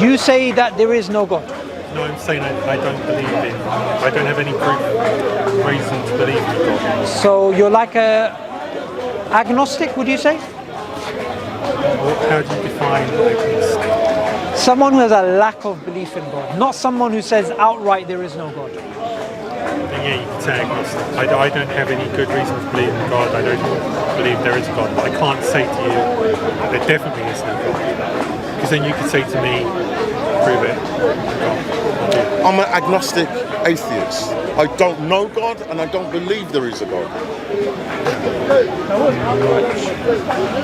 you say that there is no God? No, I'm saying I don't believe in. I don't have any proof, reason to believe in God. So you're like a agnostic, would you say? How do you define agnostic? Someone who has a lack of belief in God, not someone who says outright there is no God. Then yeah, you can say agnostic. I don't have any good reason to believe in God. I don't believe there is a God. But I can't say to you there definitely is no God. Because then you could say to me, prove it. I'm an agnostic atheist. I don't know God and I don't believe there is a God.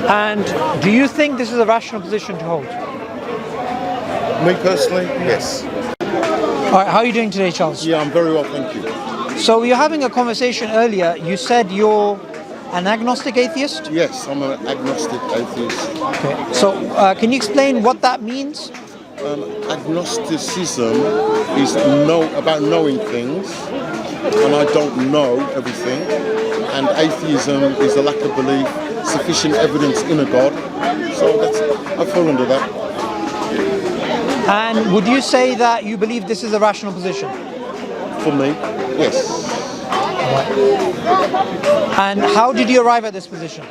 And do you think this is a rational position to hold? Me personally, yes. All right, how are you doing today, Charles? Yeah, I'm very well, thank you. So we were having a conversation earlier. You said you're an agnostic atheist? Yes, I'm an agnostic atheist. Okay. So can you explain what that means? Agnosticism is about knowing things, and I don't know everything. And atheism is a lack of belief, sufficient evidence in a God. So I fall under that. And would you say that you believe this is a rational position? For me, yes. And how did you arrive at this position?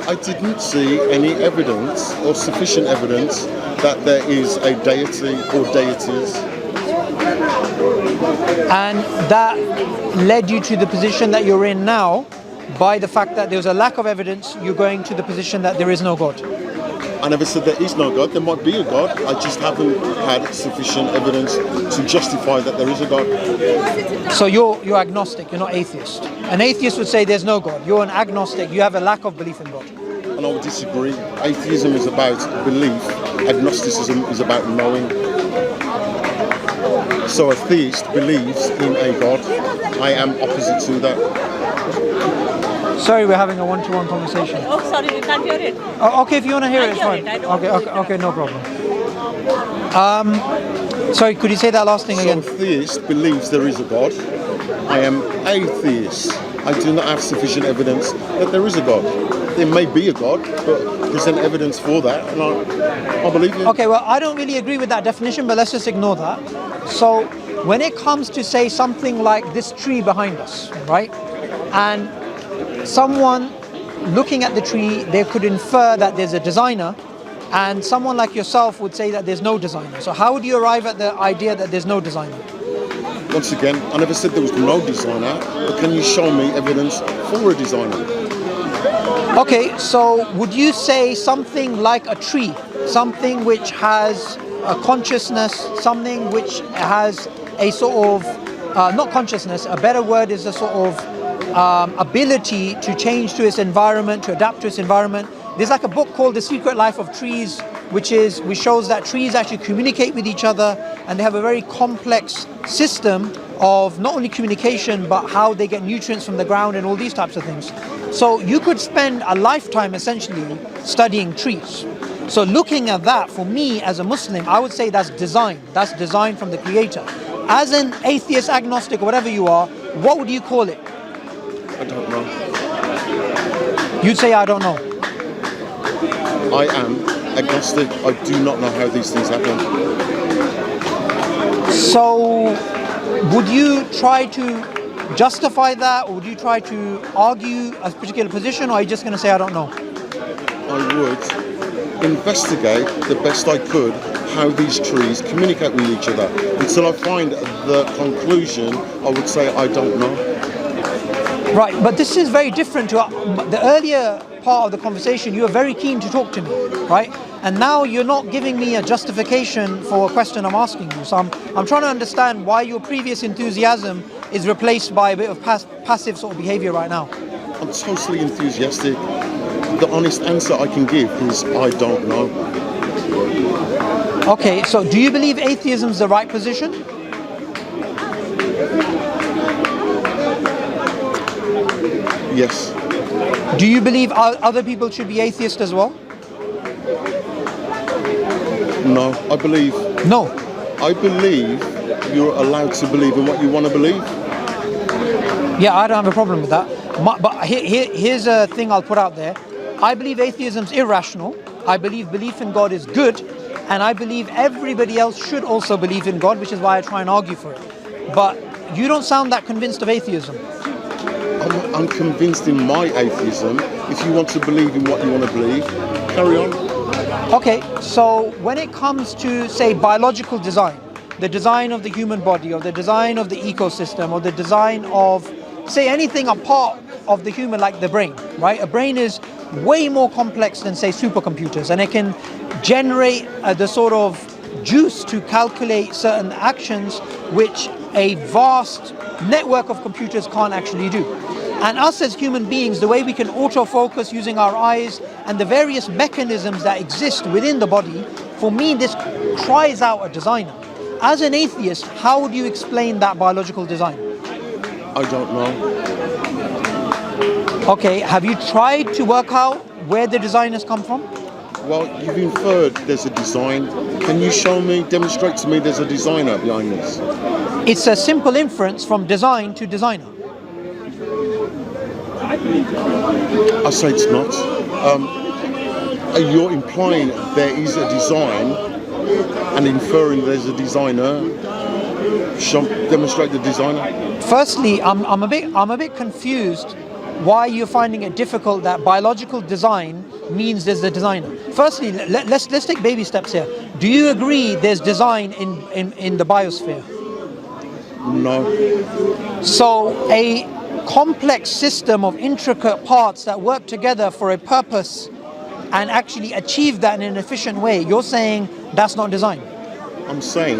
I didn't see any evidence or sufficient evidence that there is a deity or deities. And that led you to the position that you're in now by the fact that there was a lack of evidence. You're going to the position that there is no God. I never said there is no God. There might be a God. I just haven't had sufficient evidence to justify that there is a God. So you're agnostic, you're not atheist. An atheist would say there's no God. You're an agnostic, you have a lack of belief in God. And I would disagree. Atheism is about belief. Agnosticism is about knowing. So a theist believes in a God. I am opposite to that. Sorry, we're having a one-to-one conversation. Oh, sorry, we can't hear it. Oh, okay, if you want to hear it, it's fine. Okay, no problem. Sorry, could you say that last thing again? So a theist believes there is a God. I am atheist. I do not have sufficient evidence that there is a God. There may be a God, but present evidence for that, and I believe it. Okay, well, I don't really agree with that definition, but let's just ignore that. So, when it comes to say something like this tree behind us, right? And someone looking at the tree, they could infer that there's a designer, and someone like yourself would say that there's no designer. So how would you arrive at the idea that there's no designer? Once again, I never said there was no designer, but can you show me evidence for a designer? Okay, so would you say something like a tree, something which has a consciousness, something which has a sort of, not consciousness, a better word is a sort of ability to change to its environment, to adapt to its environment. There's like a book called The Secret Life of Trees, which shows that trees actually communicate with each other, and they have a very complex system of not only communication but how they get nutrients from the ground and all these types of things. So you could spend a lifetime essentially studying trees. So looking at that, for me as a Muslim, I would say that's design. That's design from the Creator. As an atheist, agnostic, or whatever you are, what would you call it? I don't know. You'd say, I don't know. I am agnostic. I do not know how these things happen. So would you try to justify that, or would you try to argue a particular position, or are you just going to say, I don't know? I would investigate the best I could how these trees communicate with each other. Until I find the conclusion, I would say I don't know. Right, but this is very different to the earlier part of the conversation. You were very keen to talk to me, right? And now you're not giving me a justification for a question I'm asking you. So I'm trying to understand why your previous enthusiasm is replaced by a bit of passive sort of behavior right now. I'm totally enthusiastic. The honest answer I can give is I don't know. Okay, so do you believe atheism is the right position? Yes. Do you believe other people should be atheist as well? No, I believe. No. I believe you're allowed to believe in what you want to believe. Yeah, I don't have a problem with that. But here's a thing I'll put out there. I believe atheism is irrational. I believe belief in God is good. and I believe everybody else should also believe in God, which is why I try and argue for it. But you don't sound that convinced of atheism. I'm convinced in my atheism. If you want to believe in what you want to believe, carry on. Okay, so when it comes to, say, biological design, the design of the human body, or the design of the ecosystem, or the design of, say, anything a part of the human, like the brain, right? A brain is way more complex than, say, supercomputers, and it can generate the sort of juice to calculate certain actions which a vast network of computers can't actually do. And us as human beings, the way we can autofocus using our eyes and the various mechanisms that exist within the body, for me this cries out a designer. As an atheist, how would you explain that biological design? I don't know. Okay, have you tried to work out where the design has come from? Well, you've inferred there's a design. Can you show me, demonstrate to me there's a designer behind this? It's a simple inference from design to designer. I say it's not. You're implying there is a design and inferring there's a designer. Demonstrate the designer. Firstly, I'm a bit confused why you're finding it difficult that biological design means there's a designer. Firstly, let's take baby steps here. Do you agree there's design in the biosphere? No. So a complex system of intricate parts that work together for a purpose and actually achieve that in an efficient way, you're saying that's not design? I'm saying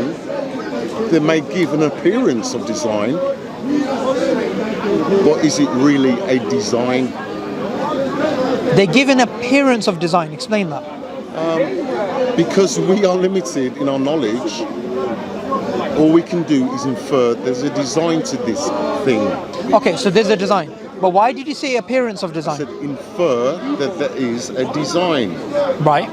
they may give an appearance of design, but is it really a design? They give an appearance of design. Explain that. Because we are limited in our knowledge, all we can do is infer there's a design to this thing. Okay, so there's a design. But why did you say appearance of I design? said infer that there is a design. Right.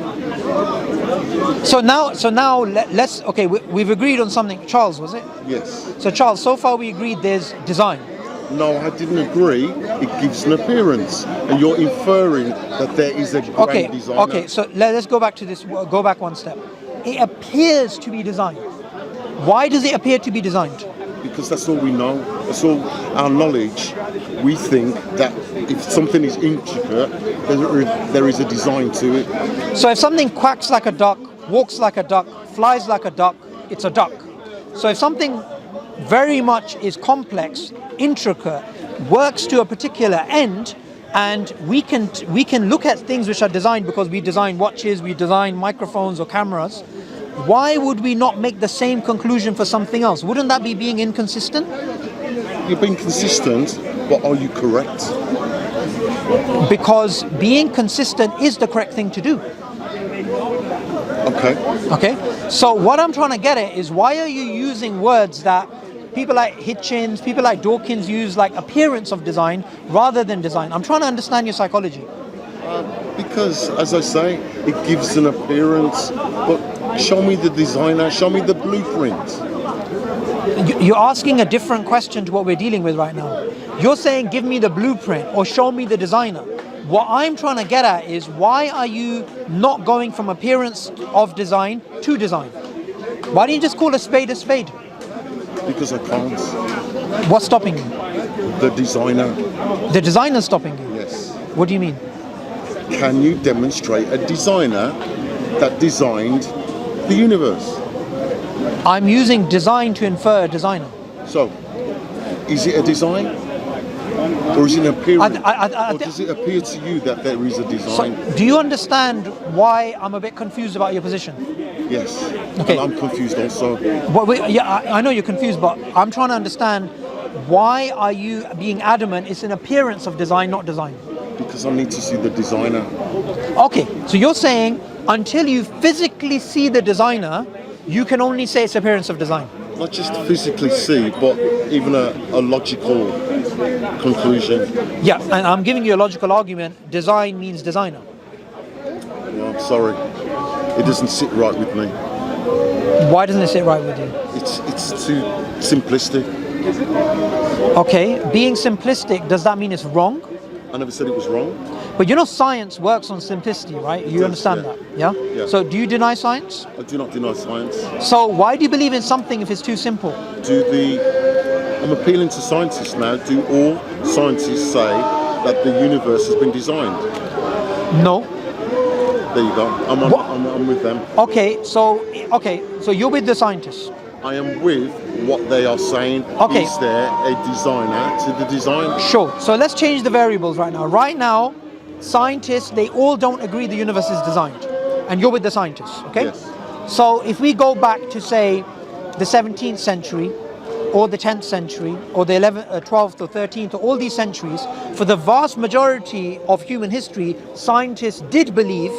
So now let's, okay, we've agreed on something. Charles, was it? Yes. So Charles, so far we agreed there's design. No, I didn't agree. It gives an appearance, and you're inferring that there is a grand designer. Okay, so let's go back to this, go back one step. It appears to be designed. Why does it appear to be designed? Because that's all we know. That's all our knowledge. We think that if something is intricate, there is a design to it. So if something quacks like a duck, walks like a duck, flies like a duck, it's a duck. So if something very much is complex, intricate, works to a particular end, and we can look at things which are designed because we design watches, we design microphones or cameras, why would we not make the same conclusion for something else? Wouldn't that be being inconsistent? You're being consistent, but are you correct? Because being consistent is the correct thing to do. Okay, so what I'm trying to get at is, why are you using words that people like Hitchens, people like Dawkins use, like appearance of design rather than design? I'm trying to understand your psychology. Because, as I say, it gives an appearance, but show me the designer, show me the blueprint. You're asking a different question to what we're dealing with right now. You're saying give me the blueprint or show me the designer. What I'm trying to get at is, why are you not going from appearance of design to design? Why don't you just call a spade a spade? Because I can't. What's stopping you? The designer. The designer's stopping you? Yes. What do you mean? Can you demonstrate a designer that designed the universe? I'm using design to infer a designer. So, is it a design? Or is it an appearance? Or does it appear to you that there is a design? So, do you understand why I'm a bit confused about your position? Yes. Okay. And I'm confused also. I know you're confused, but I'm trying to understand, why are you being adamant it's an appearance of design, not design? Because I need to see the designer. Okay, so you're saying until you physically see the designer, you can only say it's appearance of design. Not just physically see, but even a logical conclusion. Yeah, and I'm giving you a logical argument. Design means designer. Well, I'm sorry. It doesn't sit right with me. Why doesn't it sit right with you? It's too simplistic. Okay, being simplistic, does that mean it's wrong? I never said it was wrong. But science works on simplicity, right? You understand yeah. that, yeah? Yeah. So do you deny science? I do not deny science. So why do you believe in something if it's too simple? I'm appealing to scientists now. Do all scientists say that the universe has been designed? No. There you go. I'm with them. Okay, so you're with the scientists. I am with what they are saying. Okay. Is there a designer to the design? Sure. So let's change the variables right now. Right now, scientists, they all don't agree the universe is designed. And you're with the scientists, okay? Yes. So if we go back to, say, the 17th century, or the 10th century, or the 12th or 13th, or all these centuries, for the vast majority of human history, scientists did believe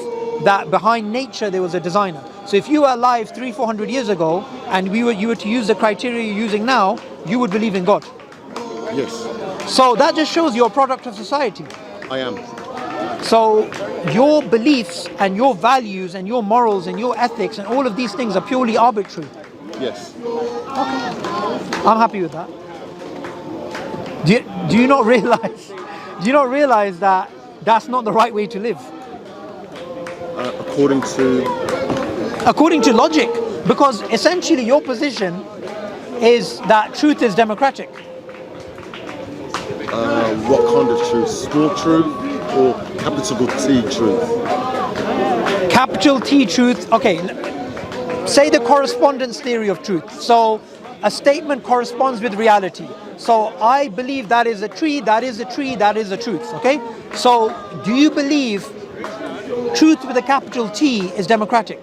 that behind nature there was a designer. So if you were alive 300-400 years ago, and you were to use the criteria you're using now, you would believe in God. Yes. So that just shows you're a product of society. I am. So your beliefs and your values and your morals and your ethics and all of these things are purely arbitrary. Yes. I'm happy with that. Do you not realize? Do you not realize that that's not the right way to live? According to logic, because essentially your position is that truth is democratic. What kind of truth? Small truth or capital T truth? Capital T truth. Okay, say the correspondence theory of truth. So a statement corresponds with reality. So I believe that is a tree, that is a tree, that is a truth. Okay? So do you believe truth with a capital T is democratic?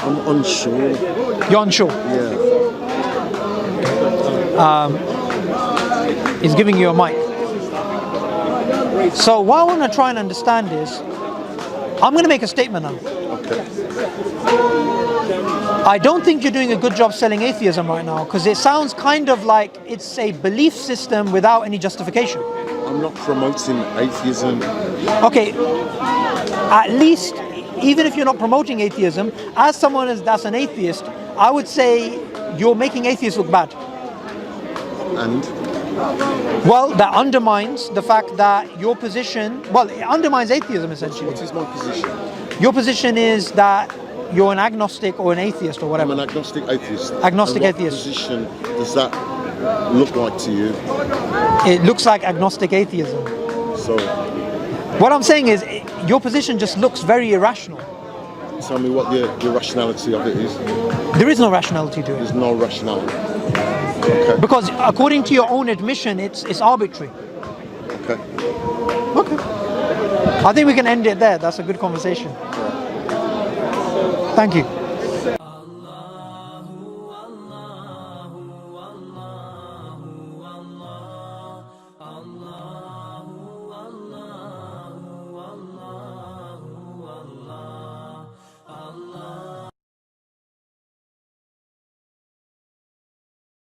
I'm unsure. You're unsure? Yeah. He's giving you a mic. So what I want to try and understand is, I'm going to make a statement now. Okay. I don't think you're doing a good job selling atheism right now, because it sounds kind of like it's a belief system without any justification. I'm not promoting atheism. Okay, at least, even if you're not promoting atheism, as someone that's an atheist, I would say you're making atheists look bad. And? Well, that undermines the fact that your position, it undermines atheism essentially. What is my position? Your position is that you're an agnostic or an atheist or whatever. I'm an agnostic atheist. Agnostic and atheist. What position does that look like to you? It looks like agnostic atheism. So, what I'm saying is, your position just looks very irrational. tell me what the rationality of it is. There is no rationality to it. There's no rationality. Okay. Because according to your own admission, it's arbitrary. Okay. Okay. I think we can end it there. That's a good conversation. Thank you.